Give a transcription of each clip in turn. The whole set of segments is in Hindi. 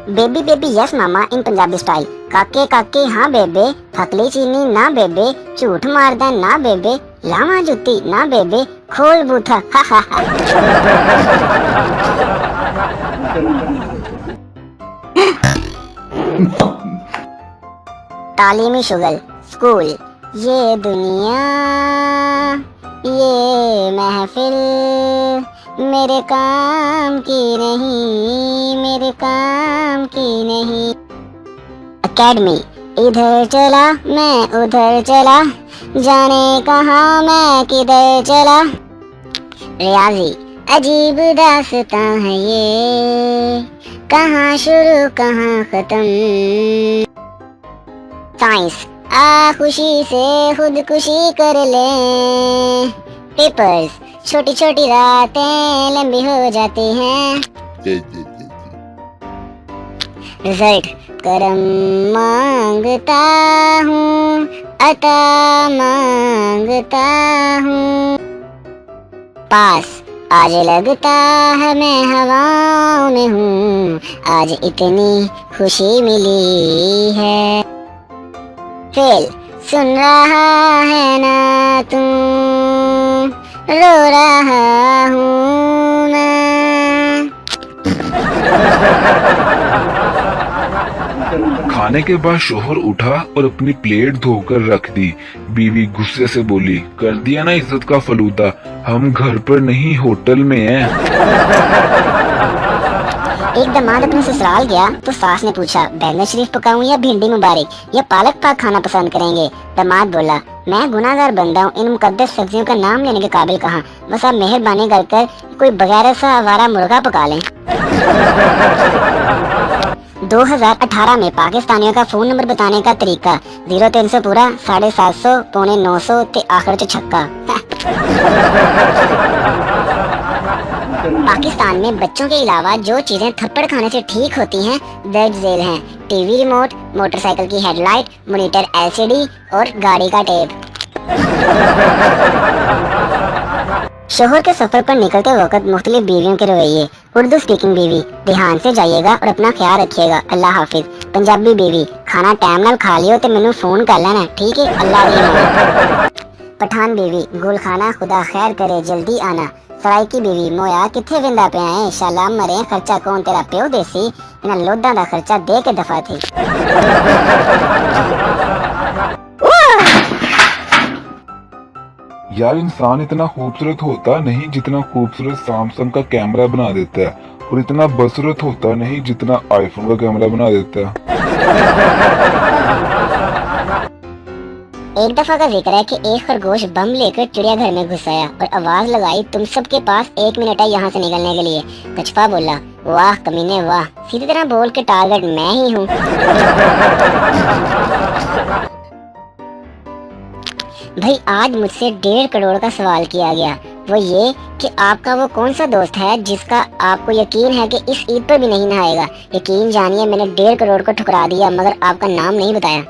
बेबी बेबी यस मामा इन पंजाबी स्टाइल। काके काके हाँ बेबे, फकली चीनी ना बेबे, झूठ मारदा ना बेबे, लावा जुत्ती ना बेबे, खोल बूथा हा हा हा। तालीमी शुगल स्कूल। ये दुनिया ये महफिल मेरे काम की नहीं, मेरे काम की नहीं। एकेडमी। इधर चला मैं उधर चला, जाने कहाँ मैं किधर चला। रियाजी। अजीब दास्तां है ये, कहाँ शुरू कहाँ खत्म। साइंस। खुशी से खुदकुशी कर ले। पेपर्स। छोटी छोटी रातें लंबी हो जाती हैं। रिजल्ट। करम मांगता हूँ, अता मांगता हूँ। पास। आज लगता है मैं हवाओं में हूँ, आज इतनी खुशी मिली है। फेल। सुन रहा है ना तू, रो रहा हूँ मैं। खाने के बाद शोहर उठा और अपनी प्लेट धोकर रख दी। बीवी गुस्से से बोली, कर दिया ना इज्जत का फलूदा, हम घर पर नहीं होटल में हैं। एक दामाद अपने ससुराल गया तो सास ने पूछा, बैंगन शरीफ पकाऊं या भिंडी मुबारक या पालक पाक खाना पसंद करेंगे। दामाद बोला, मैं गुनाहगार बंदा हूँ, इन मुकद्दस सब्जियों का नाम लेने के काबिल कहाँ। बस आप मेहरबानी कर कोई बगैर सा आवारा मुर्गा पका लें। 2018 में पाकिस्तानियों का फोन नंबर बताने का तरीका 0300 पूरा 750 पौने 900 ते आखिर च छक्का। पाकिस्तान में बच्चों के अलावा जो चीजें थप्पड़ खाने से ठीक होती हैं दर्ज झेल हैं। टीवी रिमोट, मोटरसाइकिल की हेडलाइट, मॉनिटर एलसीडी और गाड़ी का टेप। शोहर के सफर पर निकलते वक्त मुख्तलिफ बीवियों के रवैये। उर्दू स्पीकिंग बीवी, ध्यान से जाइएगा और अपना ख्याल रखिएगा, अल्लाह हाफिज। पंजाबी बीवी, खाना टाइम नाल खा लियो ते मैनू फोन कर लेना, ठीक है, अल्लाह दी अमान। पठान बीवी, गुल खाना खुदा खैर करे जल्दी आना। सराइकी बीवी, मोया किथे विंदा पे आए, शाला मरे खर्चा कौन तेरा प्यो देसी, इन्हां लोडां दा खर्चा दे के दफा थी। यार इंसान इतना खूबसूरत होता नहीं जितना खूबसूरत सैमसंग का कैमरा बना देता है, और इतना बदसूरत होता नहीं जितना आईफोन का कैमरा बना देता है। एक दफा का जिक्र है कि एक खरगोश बम लेकर चिड़ियाघर में घुस आया और आवाज लगाई, तुम सबके पास 1 मिनट है यहाँ से निकलने के लिए। कछुआ बोला, वाह कमीने वाह, सीधी तरह बोल के टारगेट मैं ही हूँ। भाई आज मुझसे 1.5 करोड़ का सवाल किया गया, वो ये कि आपका वो कौन सा दोस्त है जिसका आपको यकीन है कि इस ईद पर भी नहीं नहाएगा। यकीन जानिए मैंने 1.5 करोड़ को ठुकरा दिया मगर आपका नाम नहीं बताया।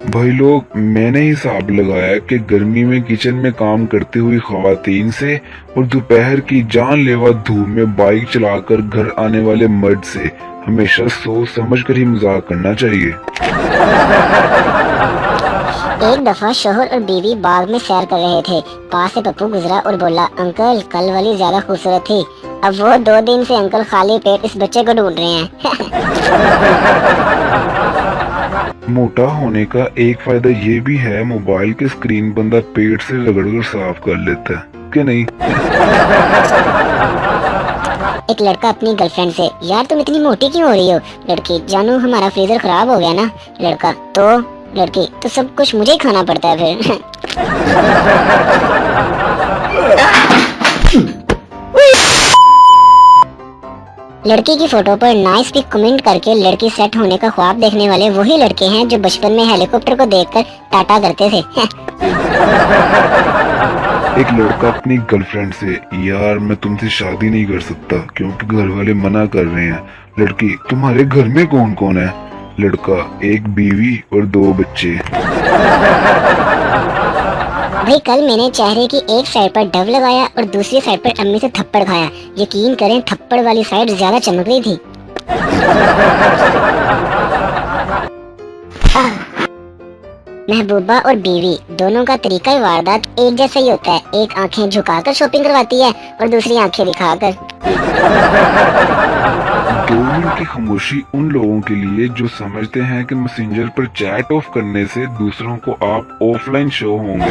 भाई लोग, मैंने हिसाब लगाया कि गर्मी में किचन में काम करती हुई खवातीन से और दोपहर की जानलेवा धूप में बाइक चलाकर घर आने वाले मर्द से हमेशा सोच समझ कर ही मजाक करना चाहिए। एक दफा शोहर और बीवी बाग में सैर कर रहे थे, पास से पप्पू गुजरा और बोला, अंकल कल वाली ज्यादा खूबसूरत थी। अब वो 2 दिन से अंकल खाली पेट इस बच्चे को ढूंढ रहे हैं। मोटा होने का एक फायदा ये भी है, मोबाइल की स्क्रीन बंदा पेट से रगड़कर साफ कर लेता है कि नहीं। एक लड़का अपनी गर्लफ्रेंड से, यार तुम इतनी मोटी क्यों हो रही हो। लड़की, जानू हमारा फ्रीजर खराब हो गया ना। लड़का, तो लड़की, तो सब कुछ मुझे ही खाना पड़ता है फिर। लड़की की फोटो पर नाइस पिक कमेंट करके लड़की सेट होने का ख्वाब देखने वाले वही लड़के हैं जो बचपन में हेलीकॉप्टर को देखकर टाटा करते थे। एक लड़का अपनी गर्लफ्रेंड से, यार मैं तुमसे शादी नहीं कर सकता क्योंकि घर वाले मना कर रहे हैं। लड़की, तुम्हारे घर में कौन कौन है। लड़का, एक बीवी और 2 बच्चे। भाई कल मैंने चेहरे की एक साइड पर डव लगाया और दूसरी साइड पर अम्मी से थप्पड़ खाया। यकीन करें थप्पड़ वाली साइड ज्यादा चमक रही थी। महबूबा और बीवी दोनों का तरीका ही वारदात एक जैसा ही होता है। एक आंखें झुकाकर शॉपिंग करवाती है और दूसरी आंखें दिखाकर। 2 मिनट की खामोशी उन लोगों के लिए जो समझते हैं कि मैसेंजर पर चैट ऑफ करने से दूसरों को आप ऑफलाइन शो होंगे।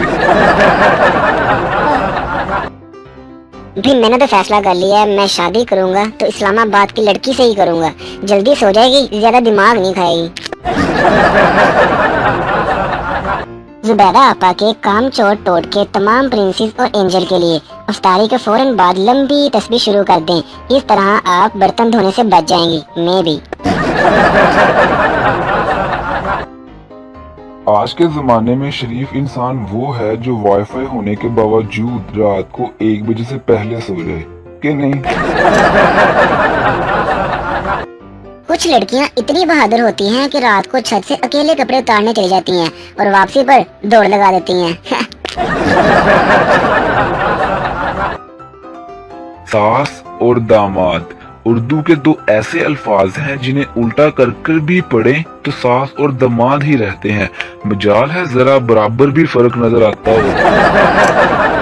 भी मैंने तो फैसला कर लिया है, मैं शादी करूंगा तो इस्लामाबाद की लड़की से ही करूंगा। जल्दी सो जाएगी, ज्यादा दिमाग नहीं खाएगी। जुबैदा आपा के काम चोर टोट के तमाम प्रिंसेस और एंजल के लिए इफ्तारी के फौरन बाद लंबी तस्बीह शुरू कर दें। इस तरह आप बर्तन धोने से बच जाएंगी। मैं भी। आज के जमाने में शरीफ इंसान वो है जो वाईफाई होने के बावजूद रात को 1 बजे से पहले सो जाए, कि नहीं? कुछ लड़कियां इतनी बहादुर होती हैं कि रात को छत से अकेले कपड़े उतारने चली जाती हैं और वापसी पर दौड़ लगा देती हैं। सास और दामाद उर्दू के 2 ऐसे अल्फाज हैं जिन्हें उल्टा कर भी पढ़े तो सास और दामाद ही रहते हैं। मजाल है जरा बराबर भी फर्क नजर आता हो।